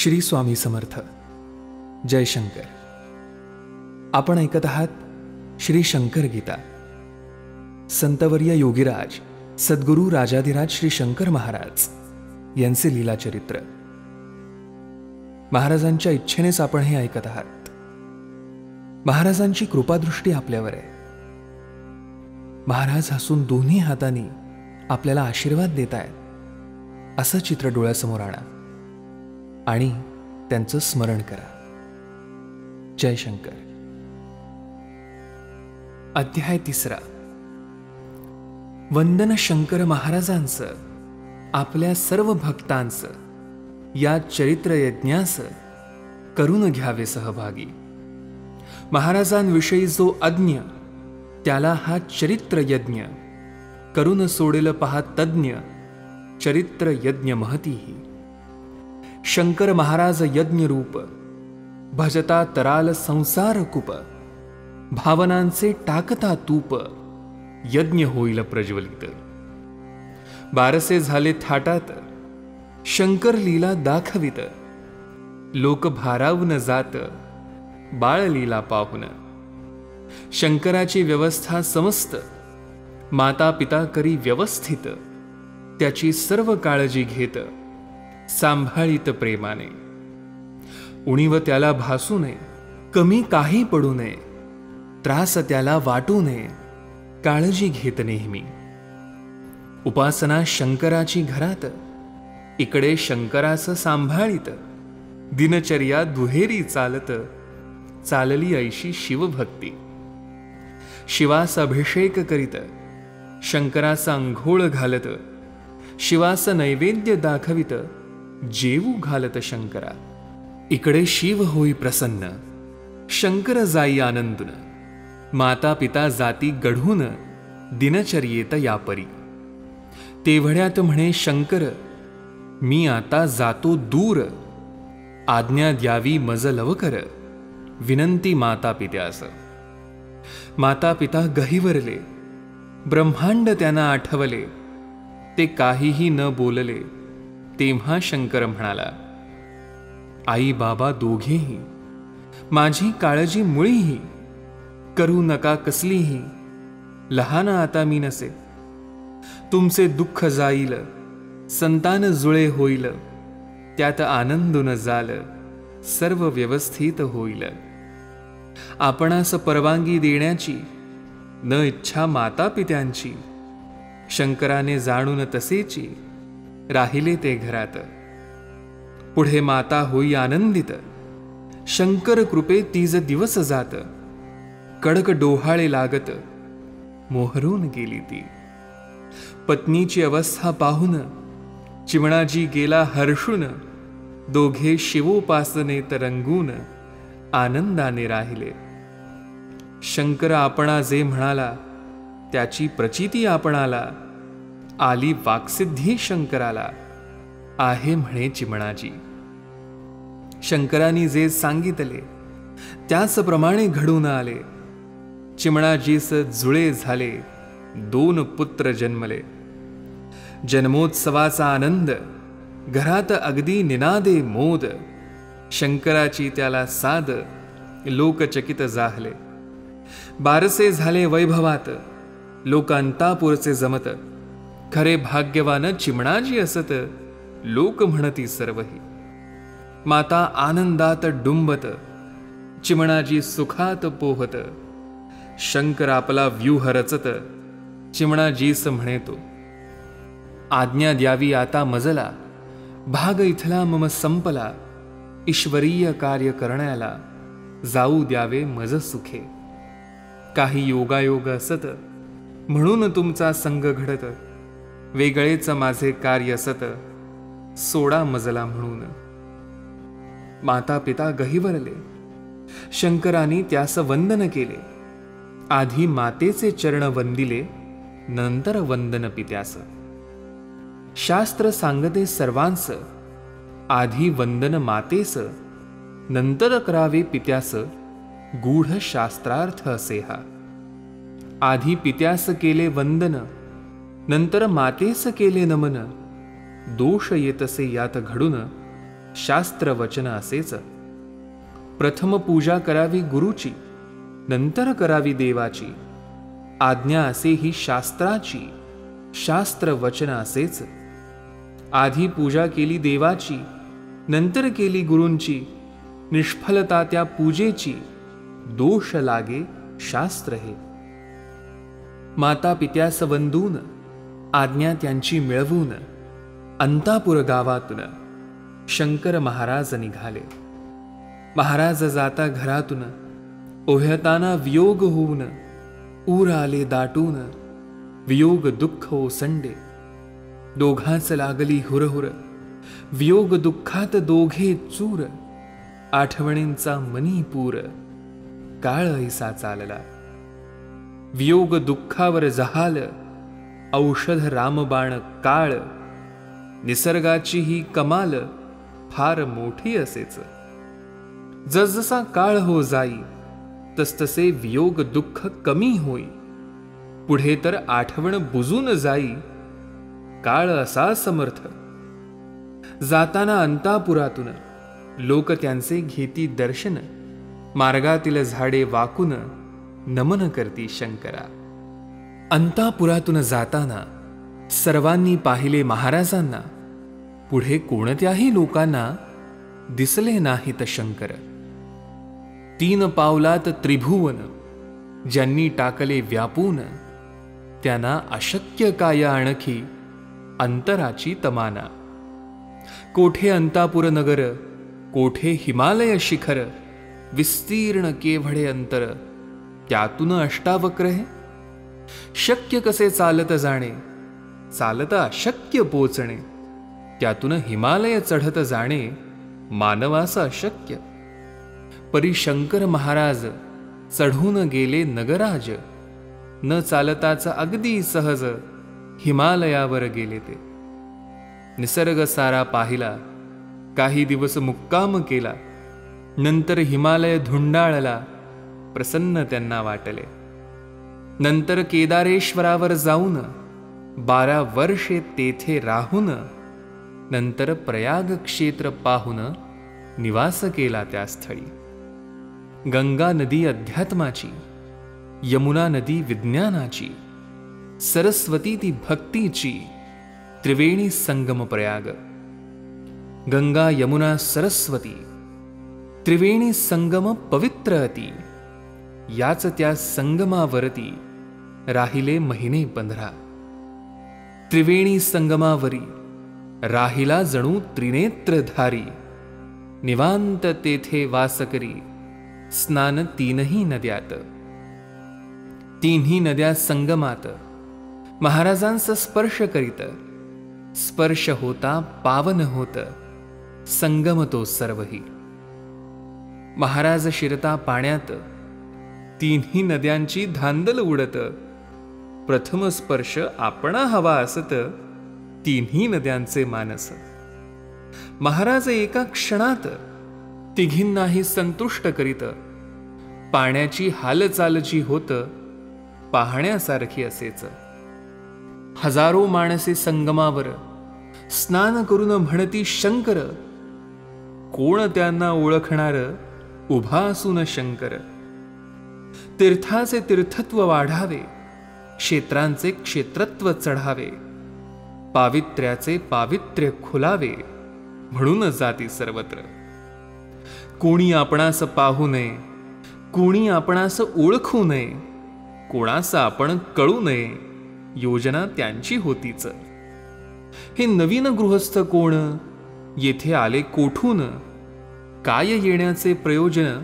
श्री स्वामी समर्थ. जय शंकर. आपण ऐकत आहात श्री शंकर गीता. संतवर्य योगीराज सद्गुरू राजाधिराज श्री शंकर महाराज यांचे लीला चरित्र. महाराजांच्या इच्छेनेच आपण हे ऐकत आहात. महाराजांची कृपादृष्टी आपल्यावर आहे. महाराज हसून दोन्ही हातांनी आपल्याला आशीर्वाद देत आहेत असं चित्र डोळ्यासमोर आणा आणि त्यांचं स्मरण करा. जय शंकर. अध्याय 3. वंदन शंकर महाराजांचं आपल्या सर्व भक्तांचं या चरित्र यज्ञास करून घ्यावे सहभागी. महाराजांविषयी जो अज्ञ त्याला हा चरित्र यज्ञ करून सोडेल पहा तज्ञ चरित्र यज्ञ महतीही. शंकर महाराज यज्ञ रूप भजता तराल संसार कूप. भावनांचे टाकता तूप यज्ञ होईल प्रज्वलित. बारसे झाले थाटात शंकर लीला दाखवित. लोक भारावून जात बाळ लीला पाहून. शंकराची व्यवस्था समस्त माता पिता करी व्यवस्थित. त्याची सर्व काळजी घेत सांभाळीत प्रेमाने. उणीव त्याला भासू नये, कमी काही पडू नये, त्रास त्याला वाटू नये, काळजी घेत नेहमी. उपासना शंकराची घरात, इकडे शंकराचं सांभाळीत. दिनचर्या दुहेरी चालत, चालली ऐशी शिवभक्ती. शिवास अभिषेक करीत, शंकराचा अंघोळ घालत. शिवास नैवेद्य दाखवित, जेवू घालत शंकरा. इकडे शिव होई प्रसन्न, शंकर जाई आनंदून. माता पिता जाती गढून, दिनचर्येत यापरी. तेवढ्यात म्हणे शंकर, मी आता जातो दूर. आज्ञा द्यावी मज लवकर, विनंती माता पित्यास. माता पिता गहिवरले, ब्रह्मांड त्यांना आठवले. ते काहीही न बोलले. तेव्हा शंकर म्हणाला, आई बाबा दोघेही माझी काळजी मुळीही करू नका कसलीही. लहान आता मी नसे, तुमचे दुःख जाईल. संतान जुळे होईल, त्यात आनंदून जाल. सर्व व्यवस्थित होईल. आपणास परवानगी देण्याची न इच्छा माता पित्यांची. शंकराने जाणून तसेची राहिले ते घरात. पुढे माता होई आनंदित, शंकर कृपे तीज दिवस जात. कडक डोहाळे लागत, मोहरून गेली ती. पत्नीची अवस्था पाहून चिमणाजी गेला हर्षून. दोघे शिवोपासनेत रंगून आनंदाने राहिले. शंकर आपणा जे म्हणाला त्याची प्रचिती आपणाला. आली वाक्सिद्धी शंकराला, आहे म्हणे चिमणाजी. शंकरांनी जे सांगितले त्याचप्रमाणे घडून आले. चिमणाजीस जुळे झाले, 2 पुत्र जन्मले. जन्मोत्सवाचा आनंद घरात अगदी निनादे मोद. शंकराची त्याला साद, लोकचकित जाहले. बारसे झाले वैभवात, लोकांतापुरचे जमत. खरे भाग्यवान चिमणाजी असत, लोक म्हणती सर्वही. माता आनंदात डुंबत, चिमणाजी सुखात पोहत. शंकर आपला व्यूह रचत, चिमणाजीस म्हणेतो, आज्ञा द्यावी आता मजला. भाग इथला मम संपला. ईश्वरीय कार्य करण्याला, जाऊ द्यावे मज सुखे. काही योगायोग असत, म्हणून तुमचा संग घडत. वेगळेच माझे कार्य असत, सोडा मजला म्हणून. माता पिता गहिवरले. शंकरांनी त्यास वंदन केले. आधी मातेचे चरण वंदिले, नंतर वंदन पित्यास. शास्त्र सांगते सर्वांस, आधी वंदन मातेस, नंतर करावे पित्यास. गूढ शास्त्रार्थ असे हा. आधी पित्यास केले वंदन, नंतर मातेस केले नमन. दोष येतसे यात घडून, शास्त्र वचन असेच. प्रथम पूजा करावी गुरुची, नंतर करावी देवाची. आज्ञा असे ही शास्त्राची, शास्त्र वचन असेच. आधी पूजा केली देवाची, नंतर केली गुरूंची. निष्फलता त्या पूजेची, दोष लागे शास्त्र हे. माता पित्यास वंदून, आज्ञा त्यांची मिळवून, अंतापूर गावातून शंकर महाराज निघाले. महाराज जाता घरातून, ओहताना वियोग होऊन. ऊर आले दाटून, वियोग दुःख ओसंडे. दोघांच लागली हुरहुर, वियोग दुःखात दोघे चूर. आठवणींचा मनी पूर, काळ ऐसा चालला. वियोग दुःखावर जहाल, औषध रामबाण काळ. निसर्गाची ही कमाल, फार मोठी असेच. जसजसा काळ हो जाई, तसतसे वियोग दुःख कमी होई. पुढे तर आठवण बुजून जाई, काळ असा समर्थ. जाताना अंतापुरातून लोक त्यांचे घेती दर्शन. मार्गातील झाडे वाकून नमन करती शंकरा. अंतापुरातून जाताना सर्वांनी पाहिले महाराजांना. पुढे कोणत्याही लोकांना दिसले नाहीत शंकर. 3 पावलात त्रिभुवन, ज्यांनी टाकले व्यापून. त्यांना अशक्य काय आणखी, अंतराची तमाना. कोठे अंतापुर नगर, कोठे हिमालय शिखर. विस्तीर्ण केवढे अंतर, त्यातून अष्टावक्र हे. शक्य कसे चालत जाणे, चालत अशक्य पोचणे. त्यातून हिमालय चढत जाणे, मानवास अशक्य. परी शंकर महाराज चढून गेले नगराज. न चालताच अगदी सहज हिमालयावर गेले ते. निसर्ग सारा पाहिला, काही दिवस मुक्काम केला. नंतर हिमालय धुंडाळला, प्रसन्न त्यांना वाटले. नंतर केदारेश्वरावर जाऊन 12 वर्षे तेथे राहून, नंतर प्रयाग क्षेत्र पाहून निवास केला त्या स्थळी. गंगा नदी अध्यात्माची, यमुना नदी विज्ञानाची, सरस्वती ती भक्तीची. त्रिवेणी संगम प्रयाग. गंगा यमुना सरस्वती, त्रिवेणी संगम पवित्र अति. याच त्या संगमावरती राहिले महिने 15. त्रिवेणी संगमावरी राहिला जणू त्रिनेत्रधारी. निवांत तेथे वास करी, स्नान 3ही नद्यात. 3ही नद्या संगमात महाराजांचा स्पर्श करीत. स्पर्श होता पावन होत, संगम तो सर्वही. महाराज शिरता पाण्यात, 3ही नद्यांची धांदल उडत. प्रथम स्पर्श आपणा हवा असत, 3ही नद्यांचे मानस. महाराज एका क्षणात तिघींनाही संतुष्ट करीत. पाण्याची हालचालची होत, पाहण्यासारखी असेच. हजारो माणसे संगमावर स्नान करून म्हणती शंकर. कोण त्यांना ओळखणार, उभा असून शंकर. तीर्थाचे तीर्थत्व वाढावे, क्षेत्रांचे क्षेत्रत्व चढावे. पावित्र्याचे पावित्र्य खुलावे, म्हणून जाती सर्वत्र. कोणी आपणास पाहू नये, कोणी आपणास ओळखू नये. कोणास आपण कळू नये, योजना त्यांची होतीच. हे नवीन गृहस्थ कोण, येथे आले कोठून. काय येण्याचे प्रयोजन,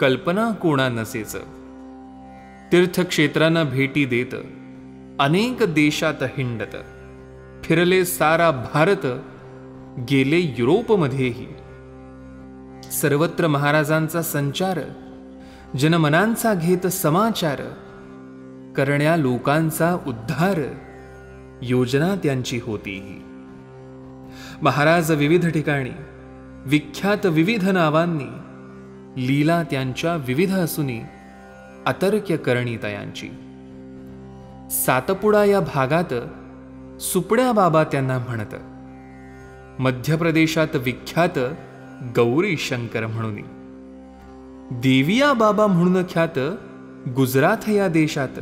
कल्पना कोणा नसेच. तीर्थक्षेत्रांना भेटी देत, अनेक देशात हिंडत. फिरले सारा भारत, गेले युरोपमध्येही. सर्वत्र महाराजांचा संचार, जनमनांचा घेत समाचार. करण्या लोकांचा उद्धार, योजना त्यांची होतीही. महाराज विविध ठिकाणी, विख्यात विविध नावांनी. लीला त्यांच्या विविध असूनी, अतर्क्य करणी तयांची. सातपुडा या भागात सुपड्या बाबा त्यांना म्हणत. मध्य प्रदेशात विख्यात गौरी शंकर म्हणून, देविया बाबा म्हणून ख्यात गुजरात या देशात,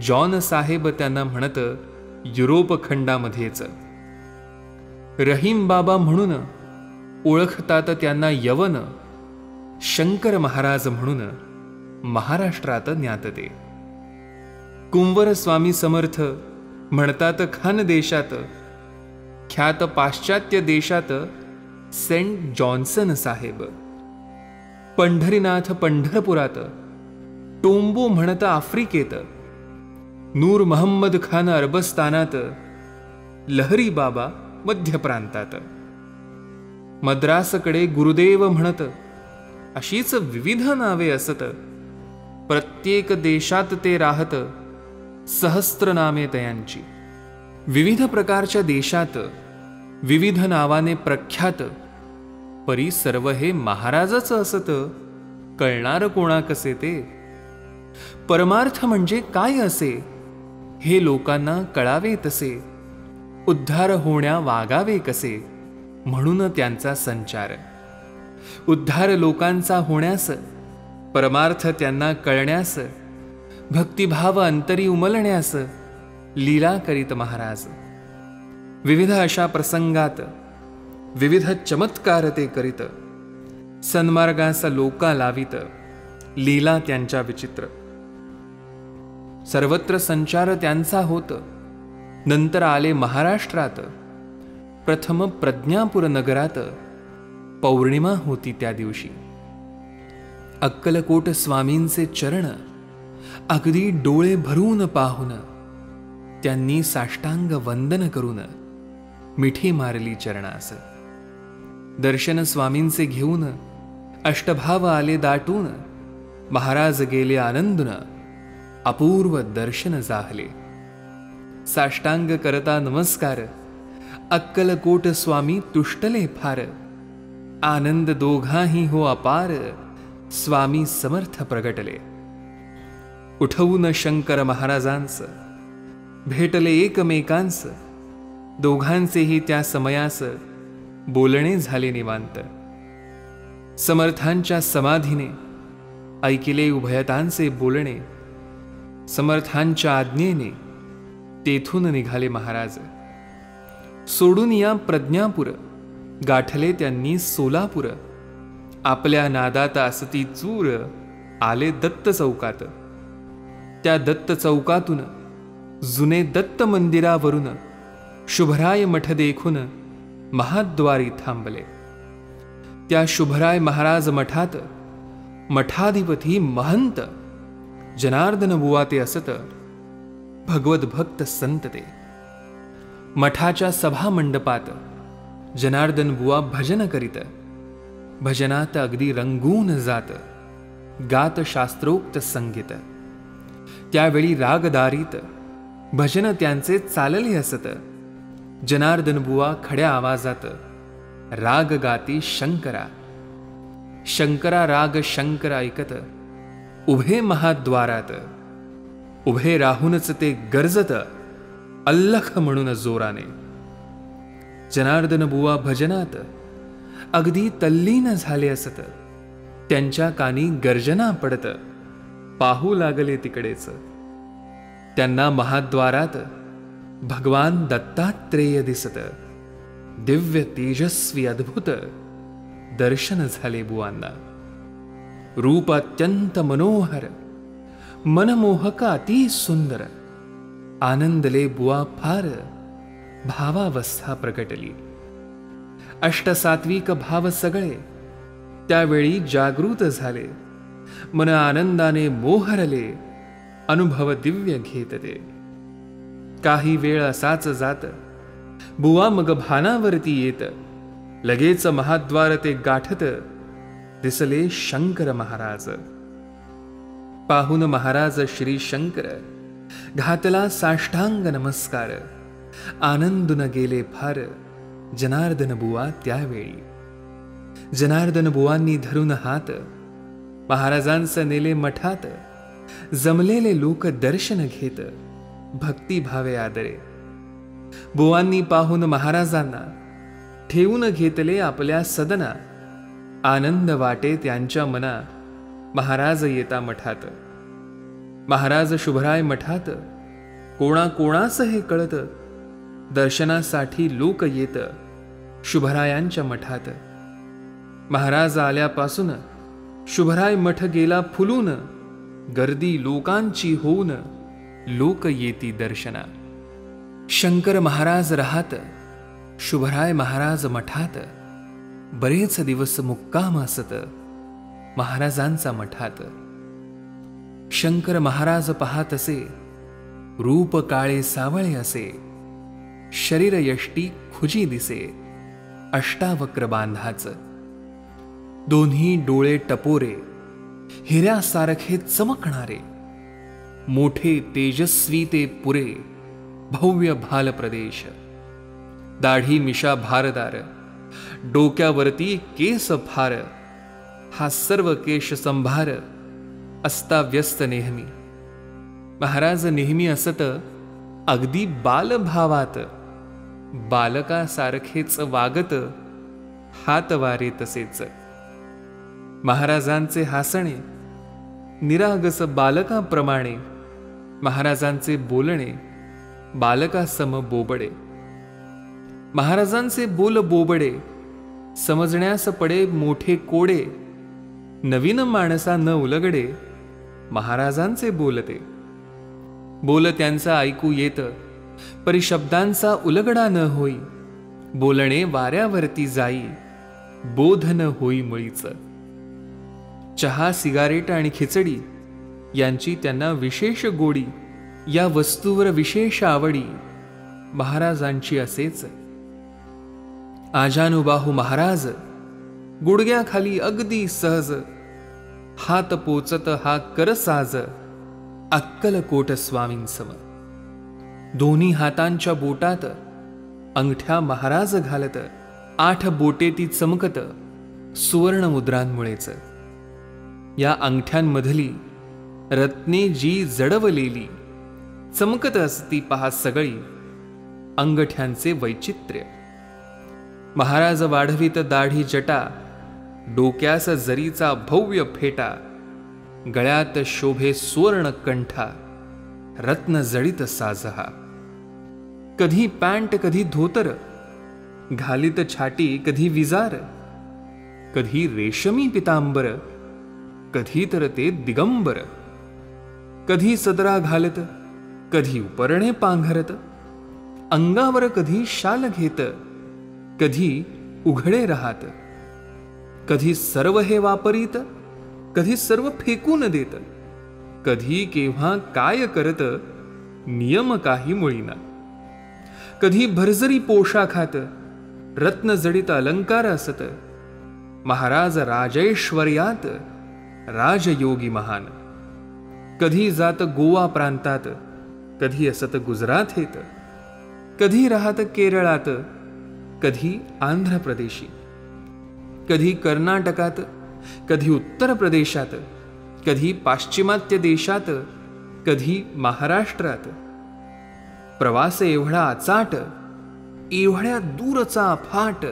जॉन साहेब त्यांना म्हणत युरोप खंडामध्येच, रहीम बाबा म्हणून ओळखतात त्यांना यवन, शंकर महाराज म्हणून महाराष्ट्रात ज्ञात ते, कुंवर स्वामी समर्थ म्हणतात खानदेशात, ख्यात पाश्चात्य देशात सेंट जॉन्सन साहेब, पंढरीनाथ पंढरपुरात, टोंबो म्हणत आफ्रिकेत, नूर महम्मद खान अरबस्तानात, लहरी बाबा मध्य प्रांतात, मद्रासकडे गुरुदेव म्हणत, अशीच विविध नावे असत, प्रत्येक देशात ते राहत, सहस्त्र नामे तयांची, विविध प्रकारच्या देशात विविध नावाने प्रख्यात, परी सर्व हे महाराजच असत, कळणार कोणा कसे ते, परमार्थ म्हणजे काय असे हे लोकांना कळावे तसे, उद्धार होण्या वागावे कसे म्हणून त्यांचा संचार, उद्धार लोकांचा होण्यास, परमार्थ त्यांना कळण्यास, भक्तिभाव अंतरी उमलण्यास लीला करीत महाराज, विविध अशा प्रसंगात विविध चमत्कार ते करीत, सन्मार्गास लोका लावित, लीला त्यांच्या विचित्र, सर्वत्र संचार त्यांचा होत, नंतर आले महाराष्ट्रात, प्रथम प्रज्ञापूर नगरात पौर्णिमा होती त्या दिवशी, अक्कलकोट स्वामींचे चरण अगदी डोळे भरून पाहून, त्यांनी साष्टांग वंदन करून मिठी मारली चरणास, दर्शन स्वामींचे घेऊन अष्टभाव आले दाटून, महाराज गेले आनंदून, अपूर्व दर्शन जाहले, साष्टांग करता नमस्कार, अक्कलकोट स्वामी तुष्टले फार, आनंद दोघाही हो अपार, स्वामी समर्थ प्रगटले, उठवून शंकर महाराजांस, भेटले एकमेकांस, दोघांचेही त्या समयास बोलणे झाले निवांत, समर्थांच्या समाधीने ऐकिले उभयतांचे बोलणे, समर्थांच्या आज्ञेने तेथून निघाले महाराज, सोडून या प्रज्ञापूर गाठले त्यांनी सोलापूर, आपल्या नादात असती चूर, आले दत्त चौकात, त्या दत्त चौकातून जुने दत्त मंदिरावरून शुभराय मठ देखून महाद्वारी थांबले, त्या शुभराय महाराज मठात मठाधिपती महंत जनार्दन बुवा ते असत, भगवत भक्त संत ते, मठाच्या सभा मंडपात जनार्दन बुवा भजन करीत, भजनात अगदी रंगून जात, गात शास्त्रोक्त संगीत, त्यावेळी रागदारीत भजन त्यांचे चालले असत, जनार्दन बुवा खड्या आवाजात राग गाती शंकरा, शंकरा राग शंकर ऐकत, उभे महाद्वारात, उभे राहूनच ते गरजत, अल्लख म्हणून जोराने, जनार्दन बुवा भजनात अगदी तल्लीन झाले असत, त्यांच्या कानी गर्जना पडत, पाहू लागले तिकडेच, त्यांना महाद्वारात भगवान दत्तात्रेय दिसत, दिव्य तेजस्वी अद्भुत दर्शन झाले बुवांना, रूप अत्यंत मनोहर, मनमोहक अति सुंदर, आनंदले बुवा फार, भावावस्था प्रकटली, अष्टसात्विक भाव सगळे त्यावेळी जागृत झाले, मन आनंदाने मोहरले, अनुभव दिव्य घेत ते, काही वेळ असाच जात, बुवा मग भानावरती येत, लगेच महाद्वार ते गाठत, दिसले शंकर महाराज, पाहून महाराज श्री शंकर घातला साष्टांग नमस्कार, आनंदून गेले फार, जनार्दन बुवा त्यावेळी, जनार्दन बुवांनी धरून हात, महाराजांचं नेले मठात, जमलेले लोक दर्शन घेत, भक्तिभावे आदरे, बुवांनी पाहून महाराजांना ठेवून घेतले आपल्या सदना, आनंद वाटे त्यांच्या मना, महाराज येता मठात. महाराज शुभराय मठात, कोणाकोणास हे कळत, दर्शनासाठी लोक येत शुभरायांच्या मठात. महाराज आल्यापासून शुभराय मठ गेला फुलून, गर्दी लोकांची होऊन लोक येती दर्शना. शंकर महाराज राहत, शुभराय महाराज मठात, बरेच दिवस मुक्काम असत महाराजांचा मठात. शंकर महाराज पाहत असे, रूप काळे सावळे असे, शरीर यष्टी खुजी दिसे अष्टावक्र बांधाच. दोन्ही डोळे टपोरे, हिऱ्यासारखे चमकणारे, मोठे तेजस्वी ते पुरे भव्य भाल प्रदेश. दाढी मिशा भारदार, डोक्यावरती केस फार, हा सर्व केश संभार अस्ताव्यस्त नेहमी. महाराज नेहमी असत अगदी बालभावात, बालकासारखेच वागत हातवारे तसेच. महाराजांचे हासणे निरागस बालकाप्रमाणे, महाराजांचे बोलणे बालकासम बोबडे. महाराजांचे बोल बोबडे, समजण्यास पडे मोठे कोडे. नवीन माणसा न उलगडे महाराजांचे बोलते. बोल त्यांचा ऐकू येत, परी शब्दांचा उलगडा न होई. बोलणे वाऱ्यावरती जाई, बोध न होई मुळीच. चहा, सिगारेट आणि खिचडी यांची त्यांना विशेष गोडी, या वस्तूवर विशेष आवडी महाराजांची असेच. आजानुबाहू महाराज, गुडघ्याखाली अगदी सहज, हात पोचत हा करसाज अक्कलकोट स्वामींसम. दोन्ही हातांच्या बोटात अंगठ्या महाराज घालत, 8 बोटे ती चमकत सुवर्ण मुद्रांमुळेच. या अंगठ्यांमधली रत्ने जी जडवलेली चमकत असती पहा सगळी अंगठ्यांचे वैचित्र्य. महाराज वाढवित दाढी जटा, डोक्यास जरीचा भव्य फेटा, गळ्यात शोभे सुवर्ण कंठा, रत्न जडित साजहा. कधी पॅन्ट कधी धोतर, घालीत छाटी कधी विजार, कधी रेशमी पितांबर, कधी तर ते दिगंबर. कधी सदरा घालत, कधी उपरणे पांघरत, अंगावर कधी शाल घेत, कधी उघडे राहत. कधी सर्व हे वापरीत, कधी सर्व फेकून देत, कधी केव्हा काय करत नियम काही मुळीना. कधी भरजरी पोशाखात रत्न जडित अलंकार असत, महाराज राजैश्वर्यात राजयोगी महान. कधी जात गोवा प्रांतात, कधी असत गुजराथेत, कधी राहत केरळात, कधी आंध्र प्रदेशी, कधी कर्नाटकात, कधी उत्तर प्रदेशात, कधी पाश्चिमात्य देशात, कधी महाराष्ट्रात. प्रवास एवढा अचाट, एवढ्या दूरचा फाट,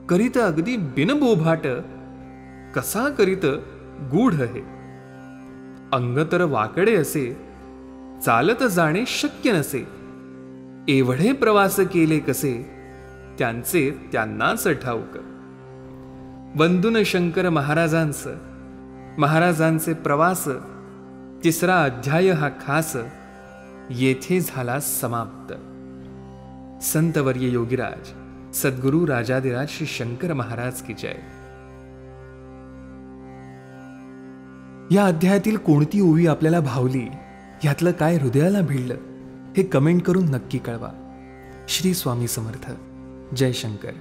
करीत अगदी बिनबोभाट, कसा करीत गूढ हे. अंग तर वाकडे असे, चालत जाणे शक्य नसे. एवढे प्रवास केले कसे, त्यांचे त्यांनाच ठाऊक. वंदून शंकर महाराजांचे प्रवास 3रा अध्याय हा खास येथे झाला समाप्त. संतवर्य योगीराज सद्गुरू राजाधिराज श्री शंकर महाराज की जय. या अध्यायातील कोणती ओवी आपल्याला भावली, यातलं काय हृदयाला भिडलं, हे कमेंट करून नक्की कळवा. श्री स्वामी समर्थ. जय शंकर.